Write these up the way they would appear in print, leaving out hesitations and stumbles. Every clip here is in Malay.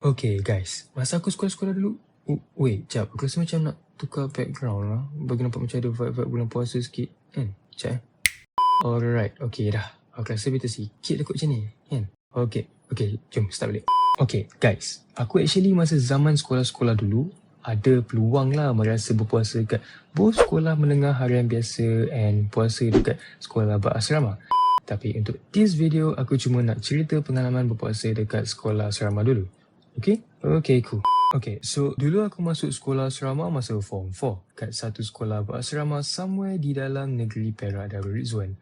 Okay guys, masa aku sekolah-sekolah dulu, wait, jap, aku rasa macam nak tukar background lah, bagi nampak macam ada vibe-vibe bulan puasa sikit, kan? Jap Alright, okay dah. Aku rasa better sikit dah kot macam ni, kan? Okay, jom start balik. Okay guys, aku actually masa zaman sekolah-sekolah dulu, ada peluang lah merasa berpuasa dekat both sekolah menengah harian biasa and puasa dekat sekolah berasrama. Tapi untuk this video, aku cuma nak cerita pengalaman berpuasa dekat sekolah asrama dulu. Okay, cool. Okay, so dulu aku masuk sekolah asrama masa form 4 kat satu sekolah berasrama somewhere di dalam negeri Perak Darul Rizwan.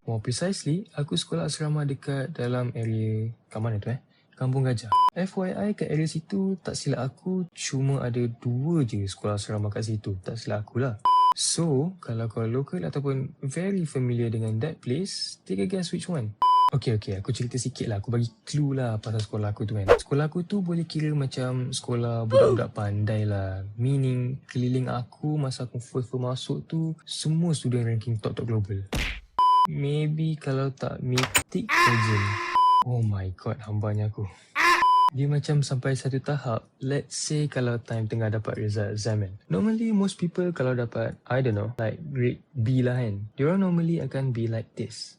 More precisely, aku sekolah asrama dekat dalam area, kat mana tu Kampung Gajah. FYI, kat area situ, tak silap aku, cuma ada 2 je sekolah asrama kat situ. Tak silap aku lah. So, kalau kau local ataupun very familiar dengan that place, take a guess which one? Okay, aku cerita sikit lah. Aku bagi clue lah pasal sekolah aku tu kan. Sekolah aku tu boleh kira macam sekolah budak-budak pandai lah. Meaning, keliling aku masa aku first masuk tu, semua student ranking top global. Maybe kalau tak Mythic Legend. Oh my god, hambanya aku. Dia macam sampai satu tahap, let's say kalau time tengah dapat result exam kan. Normally most people kalau dapat, I don't know, like grade B lah kan. Diorang normally akan be like this.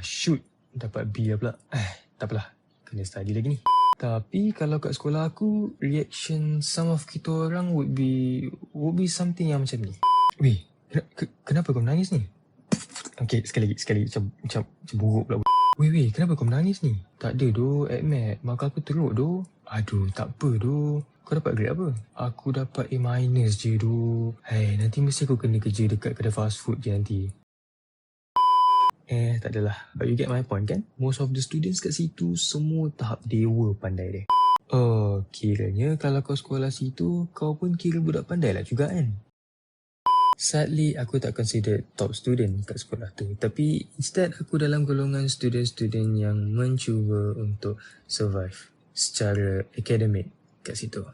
Shoot. Dapat B lah pula. Tak apalah. Kena study lagi ni. Tapi kalau kat sekolah aku, reaction some of kita orang would be something yang macam ni. Weh, kenapa kau menangis ni? Okay, sekali macam buruk pula. Weh, kenapa kau menangis ni? Tak ada doh, admit. Maka aku teruk doh. Aduh, tak apa doh. Kau dapat grade apa? Aku dapat A- je doh. Nanti mesti aku kena kerja dekat kedai fast food je nanti. Tak adalah. But you get my point kan? Most of the students kat situ semua tahap dewa pandai dia. Kiranya kalau kau sekolah situ, kau pun kira budak pandai lah juga kan? Sadly, aku tak consider top student kat sekolah tu. Tapi instead aku dalam golongan student-student yang mencuba untuk survive secara akademik kat situ.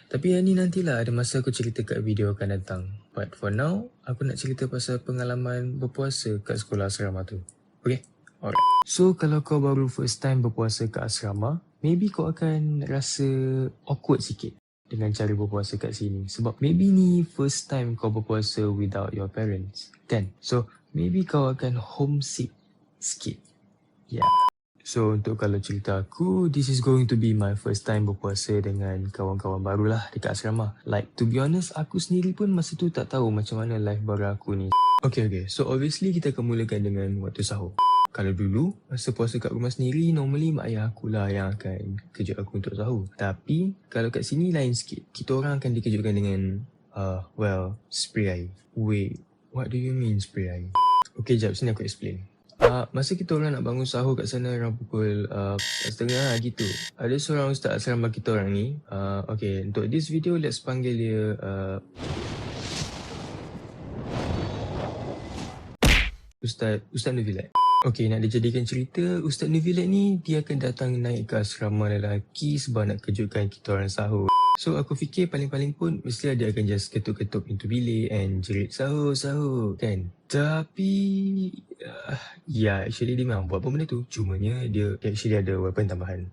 Tapi yang ni nantilah ada masa aku cerita kat video akan datang. But for now, aku nak cerita pasal pengalaman berpuasa kat sekolah asrama tu. Okay? Alright. So, kalau kau baru first time berpuasa kat asrama, maybe kau akan rasa awkward sikit dengan cara berpuasa kat sini. Sebab maybe ni first time kau berpuasa without your parents. Kan? So, maybe kau akan homesick sikit. So untuk kalau cerita aku, this is going to be my first time berpuasa dengan kawan-kawan barulah dekat asrama. Like to be honest, aku sendiri pun masa tu tak tahu macam mana life baru aku ni. Okay, so obviously kita akan mulakan dengan waktu sahur. Kalau dulu, masa puasa kat rumah sendiri, normally mak ayah akulah yang akan kejut aku untuk sahur. Tapi kalau kat sini lain sikit. Kita orang akan dikejutkan dengan, spray air. Wait, what do you mean spray air? Okay, jap, sini aku explain. Masa kita orang nak bangun sahur kat sana around pukul 4:30 lah gitu. Ada seorang ustaz asrama kita orang ni. Okay, untuk this video let's panggil dia Ustaz Nuvilat. Okay, nak dijadikan cerita, Ustaz Nuvilat ni dia akan datang naik ke asrama lelaki sebab nak kejutkan kita orang sahur. So aku fikir paling-paling pun mesti dia akan just ketuk-ketuk pintu bilik and jerit sahur kan. Tapi actually dia memang buat apa benda tu. Cumanya dia actually ada weapon tambahan.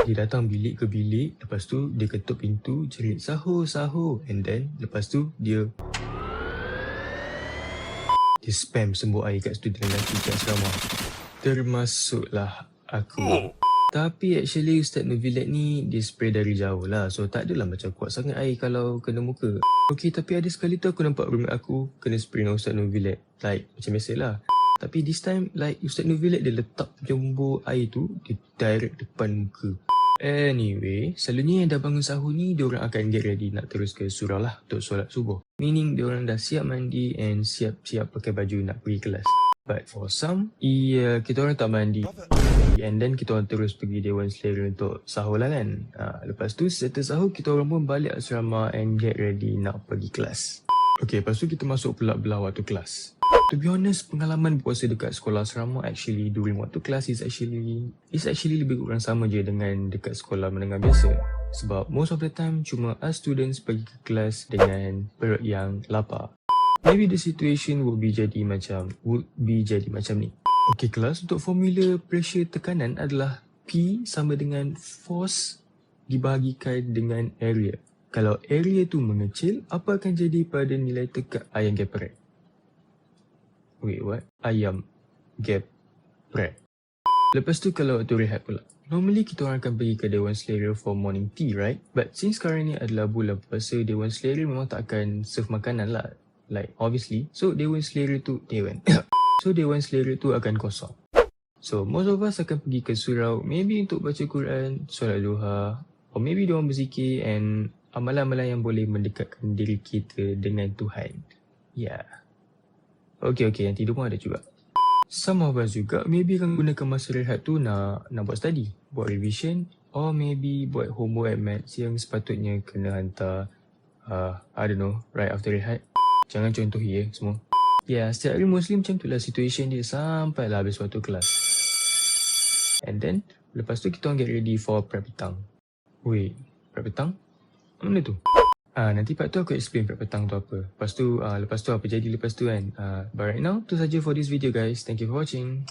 Dia datang bilik ke bilik, lepas tu dia ketuk pintu, jerit sahur and then lepas tu dia spam sembur air kat student lelaki kat asrama. Termasuklah aku. Tapi actually Ustaz Nuvilat ni dia spray dari jauh lah. So tak adalah macam kuat sangat air kalau kena muka. Okay, tapi ada sekali tu aku nampak roommate aku kena spray dengan Ustaz Nuvilat. Like macam biasalah. Tapi this time like Ustaz Nuvilat dia letak jembur air tu di direct depan muka. Anyway, selalunya yang dah bangun sahur ni diorang akan get ready nak terus ke surau lah untuk solat subuh. Meaning diorang dah siap mandi and siap-siap pakai baju nak pergi kelas. But for some, kita orang tak mandi. And then kita orang terus pergi Dewan Selera untuk sahur lah kan. Lepas tu settle sahur, kita orang pun balik asrama and get ready nak pergi kelas. Okay, lepas tu kita masuk pula belah waktu kelas. To be honest, pengalaman berpuasa dekat sekolah asrama actually during waktu kelas is actually lebih kurang sama je dengan dekat sekolah menengah biasa. Sebab most of the time cuma us students pergi ke kelas dengan perut yang lapar. Maybe the situation would be jadi macam ni. Okay, kelas untuk formula pressure tekanan adalah P sama dengan force dibahagikan dengan area. Kalau area tu mengecil, apa akan jadi pada nilai tekak ayam geprek? Wait, what? Ayam geprek. Lepas tu kalau waktu rehat pula. Normally kita orang akan pergi ke Dewan Selera for morning tea, right? But since sekarang ni adalah bulan puasa, Dewan Selera memang tak akan serve makanan lah. Like, obviously. So, Dewan Selera tu akan kosong. So, most of us akan pergi ke surau, maybe untuk baca Quran, solat duha, or maybe diorang berzikir and amalan-amalan yang boleh mendekatkan diri kita dengan Tuhan. Yeah. Okay, yang tidur pun ada juga. Some of us juga maybe akan gunakan masa rehat tu nak buat study, buat revision, or maybe buat homework at maths yang sepatutnya kena hantar, I don't know, right after rehat. Jangan contohi semua. Yeah, setiap hari Muslim macam tu lah situation dia sampailah habis waktu kelas. And then, lepas tu kita orang get ready for prep petang. Wait, prep petang? Mana tu? Nanti part tu aku explain prep petang tu apa. Lepas tu apa jadi lepas tu kan. But right now, tu saja for this video guys. Thank you for watching.